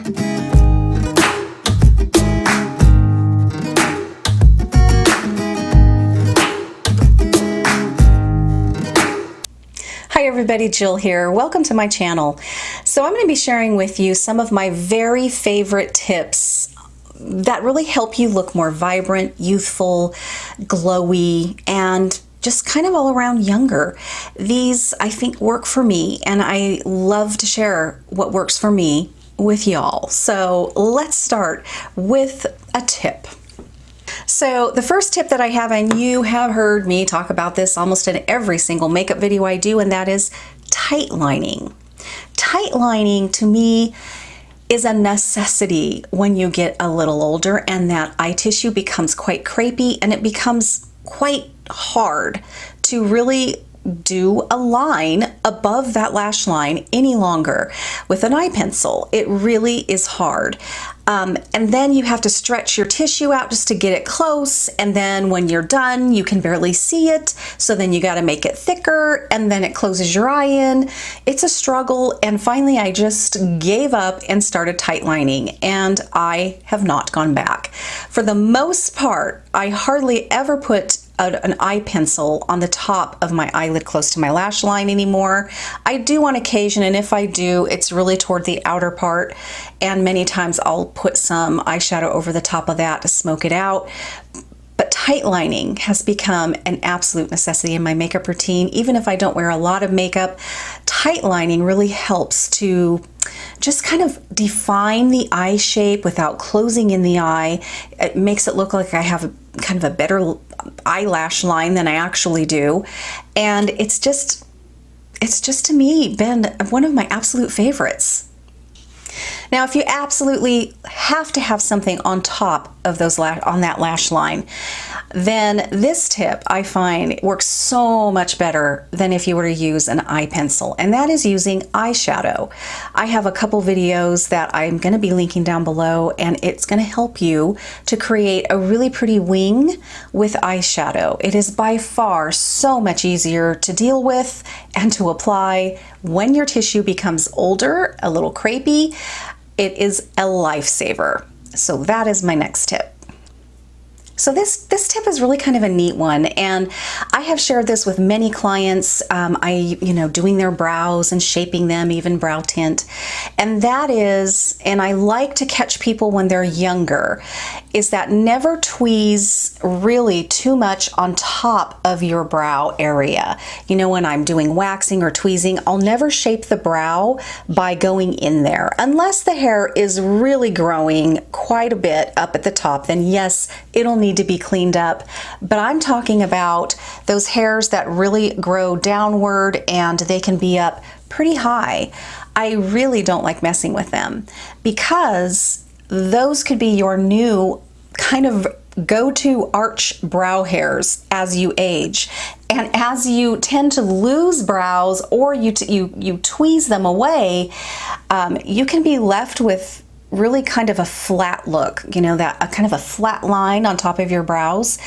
Hi everybody, Jill here. Welcome to my channel. So I'm going to be sharing with you some of my very favorite tips that really help you look more vibrant, youthful, glowy, and just kind of all around younger. These, I think, work for me, and I love to share what works for me with y'all. So let's start with a tip. So the first tip that I have, and you have heard me talk about this almost in every single makeup video I do, and that is tightlining. Tightlining to me is a necessity when you get a little older and that eye tissue becomes quite crepey and it becomes quite hard to really do a line above that lash line any longer with an eye pencil. It really is hard. And then you have to stretch your tissue out just to get it close, and then when you're done you can barely see it, so then you got to make it thicker, and then it closes your eye in. It's a struggle, and finally I just gave up and started tightlining, and I have not gone back. For the most part, I hardly ever put an eye pencil on the top of my eyelid close to my lash line anymore. I do on occasion, and if I do, it's really toward the outer part, and many times I'll put some eyeshadow over the top of that to smoke it out. But tightlining has become an absolute necessity in my makeup routine. Even if I don't wear a lot of makeup, tightlining really helps to just kind of define the eye shape without closing in the eye. It makes it look like I have kind of a better eyelash line than I actually do. And it's just to me been one of my absolute favorites. Now, if you absolutely have to have something on top of those on that lash line, then this tip I find works so much better than if you were to use an eye pencil, and that is using eyeshadow. I have a couple videos that I'm going to be linking down below, and it's going to help you to create a really pretty wing with eyeshadow. It is by far so much easier to deal with and to apply when your tissue becomes older, a little crepey. It is a lifesaver. So that is my next tip. So this tip is really kind of a neat one, and I have shared this with many clients. Doing their brows and shaping them, even brow tint. And that is, and I like to catch people when they're younger, is that never tweeze really too much on top of your brow area. You know, when I'm doing waxing or tweezing, I'll never shape the brow by going in there. Unless the hair is really growing quite a bit up at the top, then yes, it'll need to be cleaned up. But I'm talking about those hairs that really grow downward and they can be up pretty high. I really don't like messing with them because those could be your new kind of go-to arch brow hairs as you age. And as you tend to lose brows or you tweeze them away, you can be left with really kind of a flat look, you know, that a kind of a flat line on top of your brows.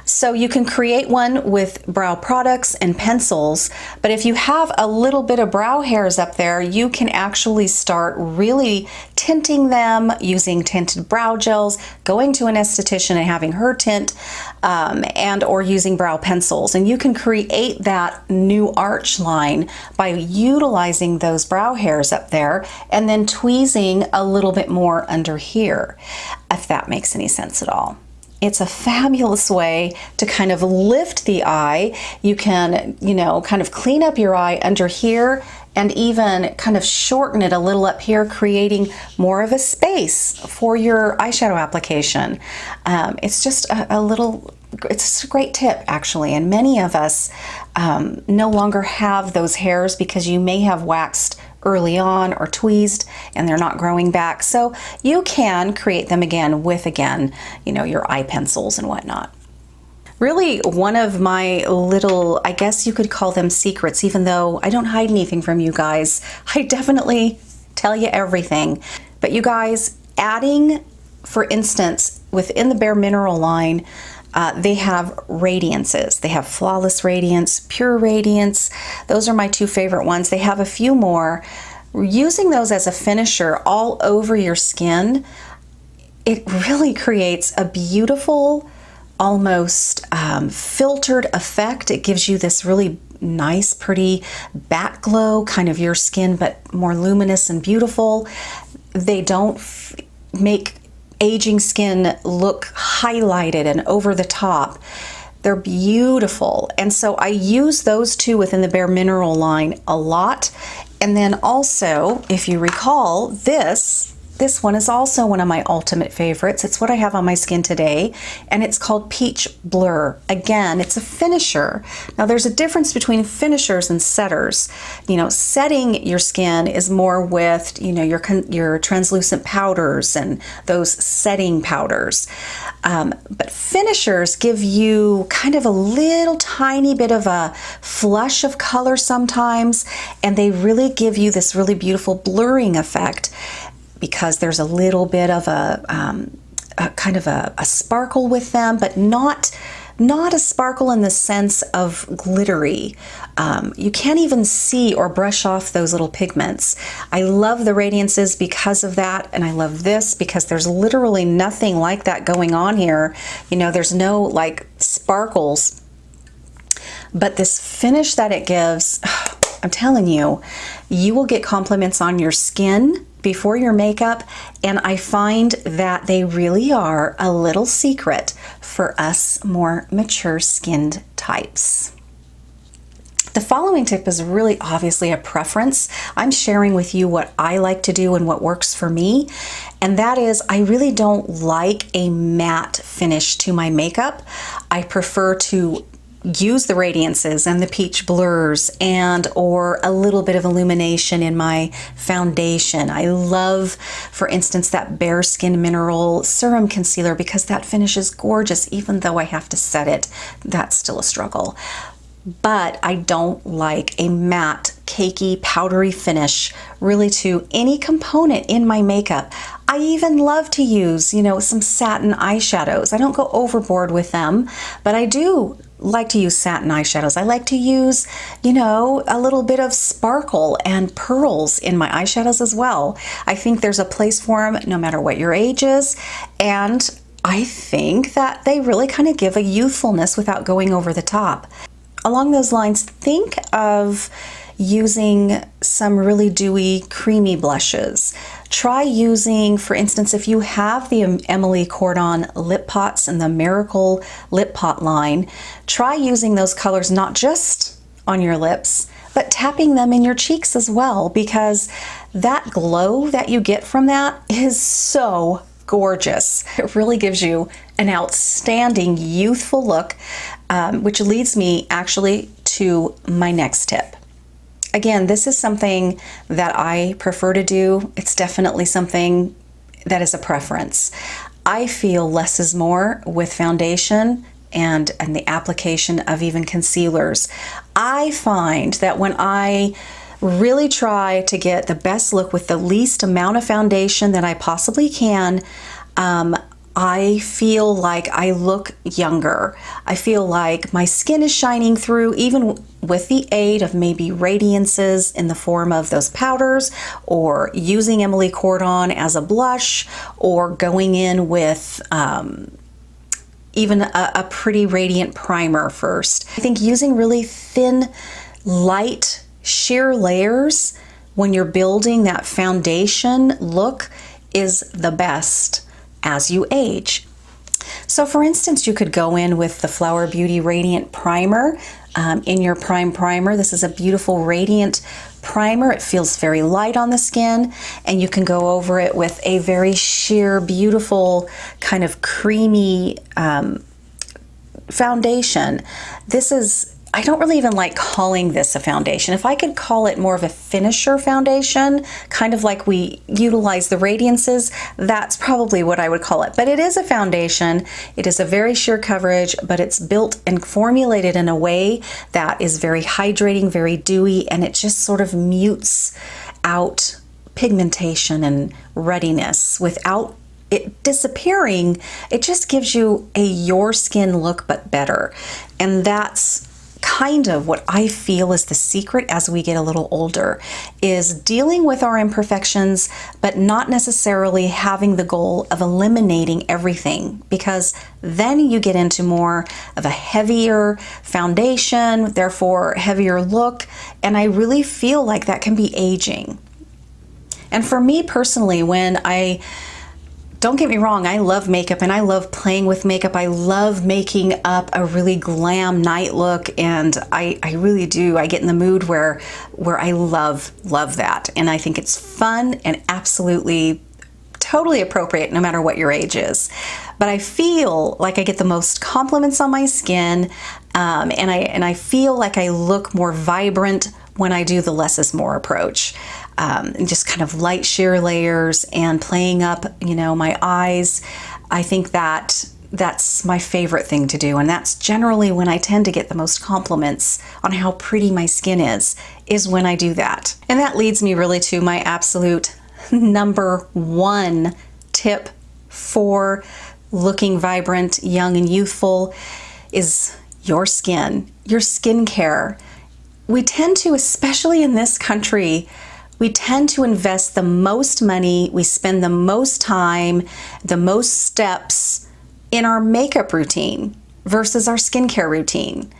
So you can create one with brow products and pencils, but if you have a little bit of brow hairs up there, you can actually start really tinting them using tinted brow gels, going to an esthetician and having her tint, and or using brow pencils. And you can create that new arch line by utilizing those brow hairs up there and then tweezing a little bit more under here, if that makes any sense at all. It's a fabulous way to kind of lift the eye. You can, kind of clean up your eye under here and even kind of shorten it a little up here, creating more of a space for your eyeshadow application. It's just it's a great tip actually, and many of us no longer have those hairs because you may have waxed early on or tweezed and they're not growing back. So you can create them again with, your eye pencils and whatnot. Really, one of my little, I guess you could call them secrets, even though I don't hide anything from you guys. I definitely tell you everything. But you guys, adding, for instance, within the Bare Mineral line, they have radiances. They have Flawless Radiance, Pure Radiance. Those are my two favorite ones. They have a few more. using those as a finisher all over your skin, it really creates a beautiful, almost filtered effect. It gives you this really nice, pretty back glow, kind of your skin, but more luminous and beautiful. They don't make aging skin look highlighted and over the top. They're beautiful. And so I use those two within the Bare Mineral line a lot. And then also, if you recall, this one is also one of my ultimate favorites. It's what I have on my skin today, and it's called Peach Blur. Again, it's a finisher. Now, there's a difference between finishers and setters. You know, setting your skin is more with, you know, your translucent powders and those setting powders. But finishers give you kind of a little tiny bit of a flush of color sometimes, and they really give you this really beautiful blurring effect, because there's a little bit of a kind of a sparkle with them, but not a sparkle in the sense of glittery. You can't even see or brush off those little pigments. I love the radiances because of that, and I love this because there's literally nothing like that going on here. You know, there's no like sparkles, but this finish that it gives, I'm telling you, you will get compliments on your skin before your makeup, and I find that they really are a little secret for us more mature skinned types. The following tip is really obviously a preference. I'm sharing with you what I like to do and what works for me, and that is I really don't like a matte finish to my makeup. I prefer to use the radiances and the peach blurs and or a little bit of illumination in my foundation. I love, for instance, that Bare Skin Mineral Serum Concealer because that finish is gorgeous. Even though I have to set it, that's still a struggle. But I don't like a matte, cakey, powdery finish really to any component in my makeup. I even love to use, you know, some satin eyeshadows. I don't go overboard with them, but I do like to use satin eyeshadows. I like to use, you know, a little bit of sparkle and pearls in my eyeshadows as well. I think there's a place for them no matter what your age is, and I think that they really kind of give a youthfulness without going over the top. Along those lines, think of using some really dewy, creamy blushes. Try using, for instance, if you have the Emily Cordon lip pots and the Miracle lip pot line, try using those colors not just on your lips, but tapping them in your cheeks as well, because that glow that you get from that is so gorgeous. It really gives you an outstanding youthful look, which leads me actually to my next tip. Again, this is something that I prefer to do. It's definitely something that is a preference. I feel less is more with foundation and the application of even concealers. I find that when I really try to get the best look with the least amount of foundation that I possibly can, I feel like I look younger. I feel like my skin is shining through, even with the aid of maybe radiances in the form of those powders, or using Emily Cordon as a blush, or going in with even a pretty radiant primer first. I think using really thin, light, sheer layers when you're building that foundation look is the best as you age. So for instance, you could go in with the Flower Beauty Radiant Primer in your Prime Primer. This is a beautiful radiant primer. It feels very light on the skin, and you can go over it with a very sheer, beautiful, kind of creamy foundation. This is, I don't really even like calling this a foundation. If I could call it more of a finisher foundation, kind of like we utilize the radiances, that's probably what I would call it. But it is a foundation. It is a very sheer coverage, but it's built and formulated in a way that is very hydrating, very dewy, and it just sort of mutes out pigmentation and ruddiness without it disappearing. It just gives you a your skin look, but better. And that's kind of what I feel is the secret as we get a little older, is dealing with our imperfections, but not necessarily having the goal of eliminating everything, because then you get into more of a heavier foundation, therefore heavier look, and I really feel like that can be aging. And for me personally, don't get me wrong, I love makeup and I love playing with makeup. I love making up a really glam night look, and I really do. I get in the mood where I love that. And I think it's fun and absolutely totally appropriate no matter what your age is. But I feel like I get the most compliments on my skin, and I feel like I look more vibrant when I do the less is more approach. And just kind of light sheer layers and playing up, my eyes. I think that's my favorite thing to do. And that's generally when I tend to get the most compliments on how pretty my skin is when I do that. And that leads me really to my absolute number one tip for looking vibrant, young, and youthful is your skin, your skincare. We tend to, especially in this country, we tend to invest the most money, we spend the most time, the most steps in our makeup routine versus our skincare routine.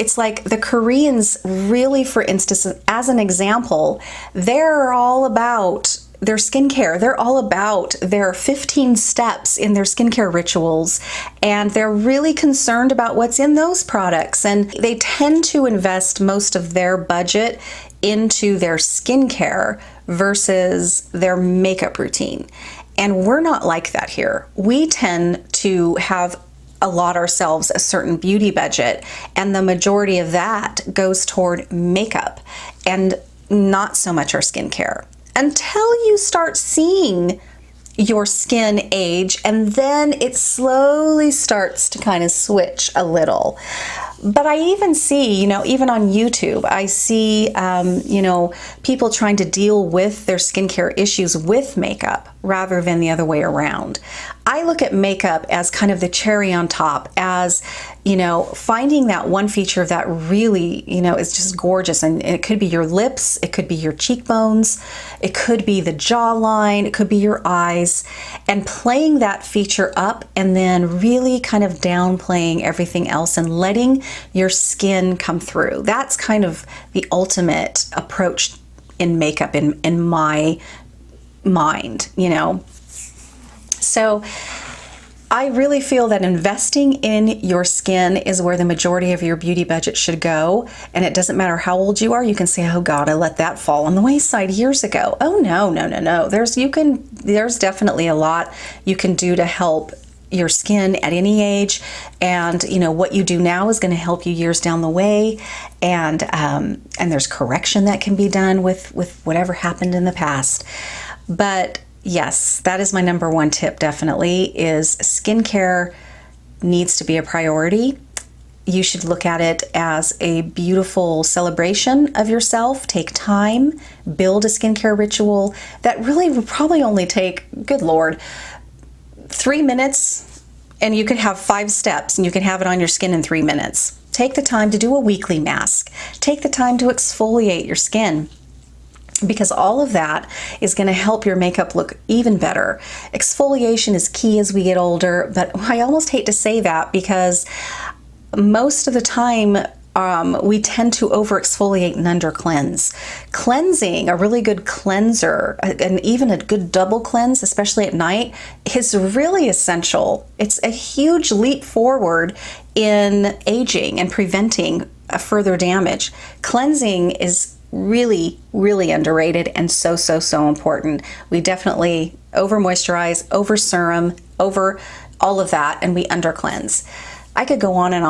It's like the Koreans really, for instance, as an example, they're all about their skincare. They're all about their 15 steps in their skincare rituals, and they're really concerned about what's in those products. And they tend to invest most of their budget into their skincare versus their makeup routine. And we're not like that here. We tend to allot ourselves a certain beauty budget, and the majority of that goes toward makeup and not so much our skincare, until you start seeing your skin age, and then it slowly starts to kind of switch a little. But I even see, even on YouTube, I see, people trying to deal with their skincare issues with makeup rather than the other way around. I look at makeup as kind of the cherry on top, as, finding that one feature that really, is just gorgeous. And it could be your lips, it could be your cheekbones, it could be the jawline, it could be your eyes, and playing that feature up and then really kind of downplaying everything else and letting your skin come through. That's kind of the ultimate approach in makeup in my mind, So I really feel that investing in your skin is where the majority of your beauty budget should go. And it doesn't matter how old you are. You can say, oh God, I let that fall on the wayside years ago. Oh no. There's definitely a lot you can do to help your skin at any age. And what you do now is going to help you years down the way. And there's correction that can be done with whatever happened in the past. But yes, that is my number one tip, definitely, is skincare needs to be a priority. You should look at it as a beautiful celebration of yourself. Take time, build a skincare ritual that really would probably only take, good Lord, 3 minutes, and you could have 5 steps and you can have it on your skin in 3 minutes. Take the time to do a weekly mask. Take the time to exfoliate your skin, because all of that is going to help your makeup look even better. Exfoliation is key as we get older, but I almost hate to say that, because most of the time we tend to over exfoliate and under cleanse. Cleansing, a really good cleanser, and even a good double cleanse, especially at night, is really essential. It's a huge leap forward in aging and preventing further damage. Cleansing is really, really underrated and so important. We definitely over moisturize, over serum, over all of that, and we under cleanse. I could go on and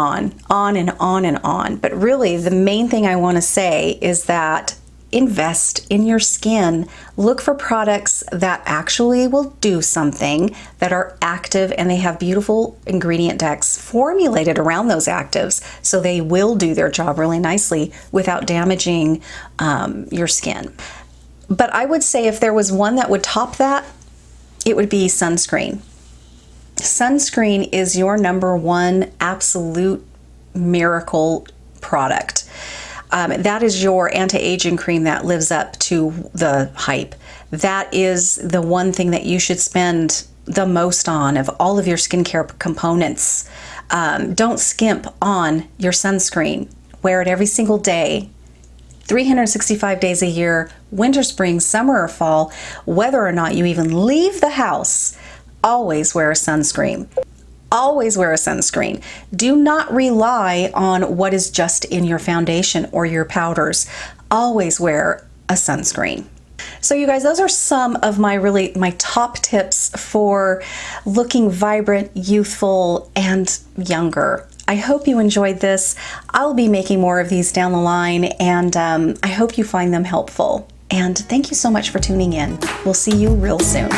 on, but really the main thing I want to say is that invest in your skin. Look for products that actually will do something, that are active, and they have beautiful ingredient decks formulated around those actives, so they will do their job really nicely without damaging your skin. But I would say if there was one that would top that, it would be sunscreen. Sunscreen is your number one absolute miracle product. That is your anti-aging cream that lives up to the hype. That is the one thing that you should spend the most on of all of your skincare components. Don't skimp on your sunscreen. Wear it every single day, 365 days a year, winter, spring, summer, or fall, whether or not you even leave the house. Always wear a sunscreen. Always wear a sunscreen. Do not rely on what is just in your foundation or your powders. Always wear a sunscreen. So you guys, those are some of my top tips for looking vibrant, youthful, and younger. I hope you enjoyed this. I'll be making more of these down the line, and I hope you find them helpful. And thank you so much for tuning in. We'll see you real soon.